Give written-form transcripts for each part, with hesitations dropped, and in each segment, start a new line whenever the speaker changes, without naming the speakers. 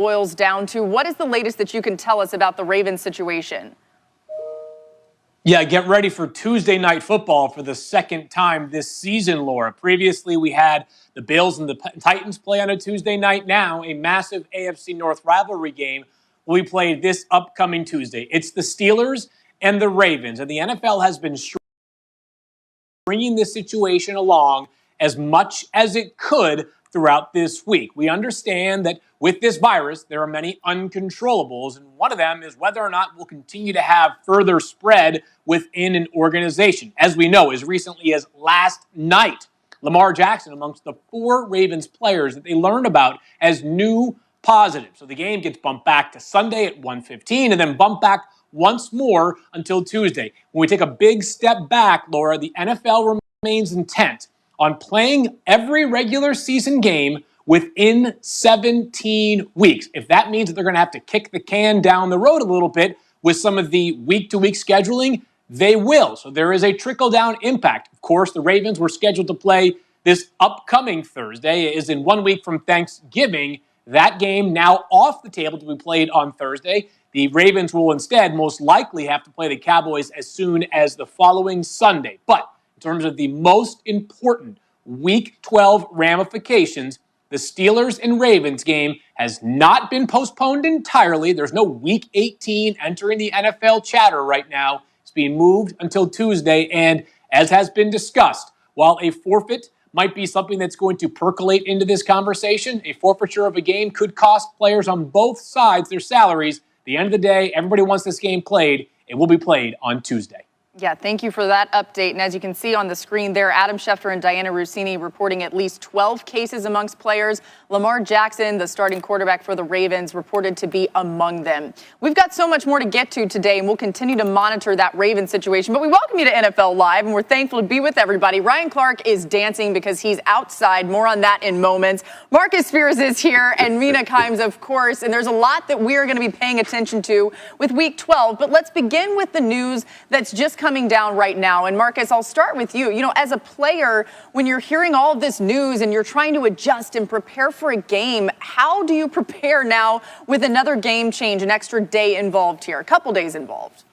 boils down to. What is the latest that you can tell us about the Ravens situation?
Yeah, get ready for Tuesday Night Football for the second time this season, Laura. Previously, we had the Bills and the Titans play on a Tuesday night. Now, a massive AFC North rivalry game will be played this upcoming Tuesday. It's the Steelers and the Ravens, and the NFL has been bringing this situation along as much as it could throughout this week. We understand that with this virus, there are many uncontrollables, and one of them is whether or not we'll continue to have further spread within an organization. As we know, as recently as last night, Lamar Jackson amongst the 4 Ravens players that they learned about as new positive. So the game gets bumped back to Sunday at 1:15 and then bumped back once more until Tuesday. When we take a big step back, Laura, the NFL remains intent on playing every regular season game within 17 weeks. If that means that they're going to have to kick the can down the road a little bit with some of the week-to-week scheduling, they will. So there is a trickle-down impact. Of course, the Ravens were scheduled to play this upcoming Thursday. It is in 1 week from Thanksgiving. That game now off the table to be played on Thursday. The Ravens will instead most likely have to play the Cowboys as soon as the following Sunday. But in terms of the most important Week 12 ramifications, the Steelers and Ravens game has not been postponed entirely. There's no Week 18 entering the NFL chatter right now. It's being moved until Tuesday, and as has been discussed, while a forfeit might be something that's going to percolate into this conversation, a forfeiture of a game could cost players on both sides their salaries. At the end of the day, everybody wants this game played. It will be played on Tuesday.
Yeah, thank you for that update. And as you can see on the screen there, Adam Schefter and Diana Rossini reporting at least 12 cases amongst players. Lamar Jackson, the starting quarterback for the Ravens, reported to be among them. We've got so much more to get to today, and we'll continue to monitor that Ravens situation. But we welcome you to NFL Live, and we're thankful to be with everybody. Ryan Clark is dancing because he's outside. More on that in moments. Marcus Spears is here, and Mina Kimes, of course. And there's a lot that we're going to be paying attention to with Week 12. But let's begin with the news that's just coming down right now. And Marcus, I'll start with you. You know, as a player, when you're hearing all of this news and you're trying to adjust and prepare for a game, how do you prepare now with another game change, an extra day involved here, a couple days involved?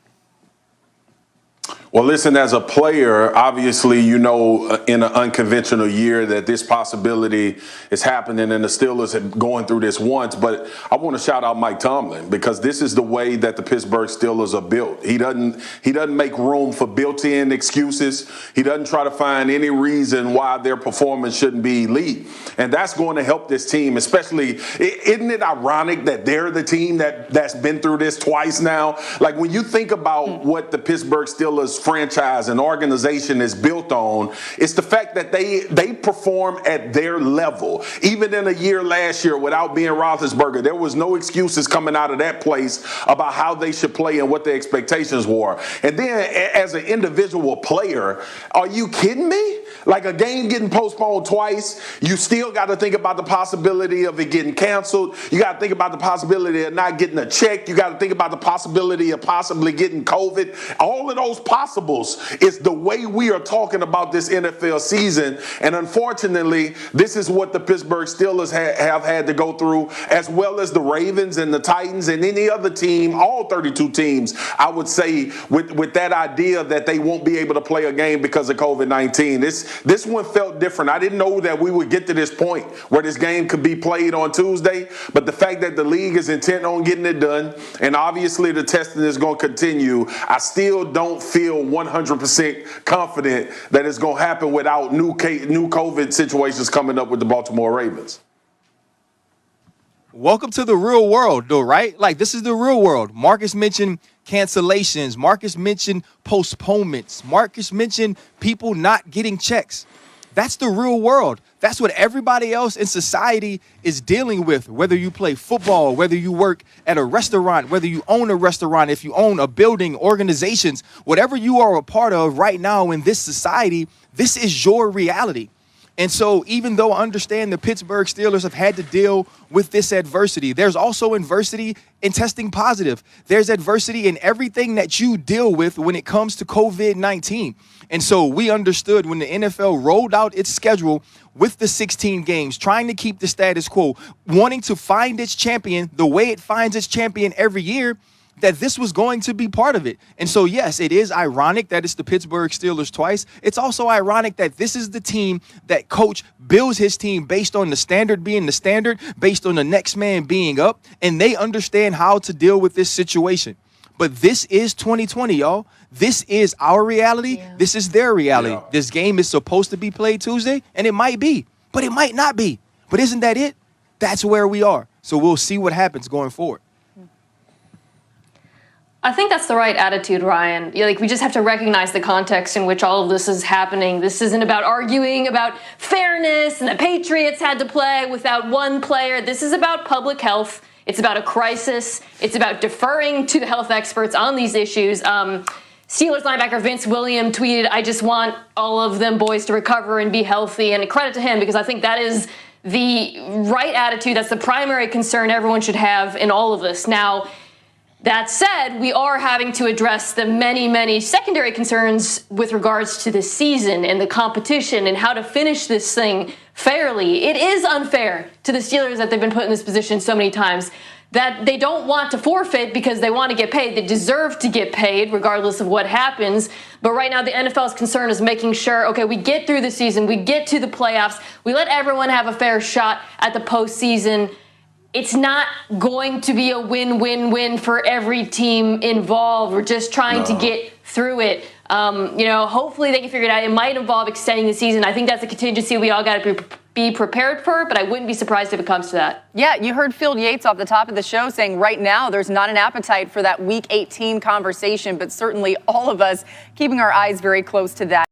Well, listen, as a player, obviously, you know, in an unconventional year that this possibility is happening, and the Steelers are going through this once. But I want to shout out Mike Tomlin, because this is the way that the Pittsburgh Steelers are built. He doesn't make room for built-in excuses. He doesn't try to find any reason why their performance shouldn't be elite. And that's going to help this team, especially, isn't it ironic that they're the team that's been through this twice now? Like, when you think about what the Pittsburgh Steelers franchise and organization is built on, it's the fact that they perform at their level. Even in a year last year without being Roethlisberger, there was no excuses coming out of that place about how they should play and what their expectations were. And then as an individual player, are you kidding me? Like, a game getting postponed twice, you still got to think about the possibility of it getting canceled. You got to think about the possibility of not getting a check. You got to think about the possibility of possibly getting COVID. All of those possibilities is the way we are talking about this NFL season. And unfortunately, this is what the Pittsburgh Steelers have had to go through, as well as the Ravens and the Titans and any other team, all 32 teams, I would say, with that idea that they won't be able to play a game because of COVID-19. This one felt different. I didn't know that we would get to this point where this game could be played on Tuesday, but the fact that the league is intent on getting it done, and obviously the testing is going to continue, I still don't feel 100% confident that it's going to happen without new COVID situations coming up with the Baltimore Ravens.
Welcome to the real world, though, right? Like, this is the real world. Marcus mentioned cancellations. Marcus mentioned postponements. Marcus mentioned people not getting checks. That's the real world. That's what everybody else in society is dealing with, whether you play football, whether you work at a restaurant, whether you own a restaurant, if you own a building, organizations, whatever you are a part of right now in this society, this is your reality. And so even though I understand the Pittsburgh Steelers have had to deal with this adversity, there's also adversity in testing positive. There's adversity in everything that you deal with when it comes to COVID-19. And so we understood when the NFL rolled out its schedule with the 16 games, trying to keep the status quo, wanting to find its champion the way it finds its champion every year, that this was going to be part of it. And so, yes, it is ironic that it's the Pittsburgh Steelers twice. It's also ironic that this is the team that coach builds his team based on the standard being the standard, based on the next man being up, and they understand how to deal with this situation. But this is 2020, y'all. This is our reality. Yeah. This is their reality. Yeah. This game is supposed to be played Tuesday, and it might be, but it might not be. But isn't that it? That's where we are. So we'll see what happens going forward.
I think that's the right attitude, Ryan. We just have to recognize the context in which all of this is happening. This isn't about arguing about fairness and the Patriots had to play without one player. This is about public health. It's about a crisis. It's about deferring to the health experts on these issues. Steelers linebacker Vince Williams tweeted, "I just want all of them boys to recover and be healthy." And credit to him, because I think that is the right attitude. That's the primary concern everyone should have in all of this. Now, that said, we are having to address the many, many secondary concerns with regards to the season and the competition and how to finish this thing fairly. It is unfair to the Steelers that they've been put in this position so many times, that they don't want to forfeit because they want to get paid. They deserve to get paid regardless of what happens. But right now, the NFL's concern is making sure, okay, we get through the season, we get to the playoffs, we let everyone have a fair shot at the postseason. It's not going to be a win-win-win for every team involved. We're just trying to get through it. Hopefully they can figure it out. It might involve extending the season. I think that's a contingency we all got to be prepared for, but I wouldn't be surprised if it comes to that.
Yeah, you heard Field Yates off the top of the show saying right now there's not an appetite for that Week 18 conversation, but certainly all of us keeping our eyes very close to that.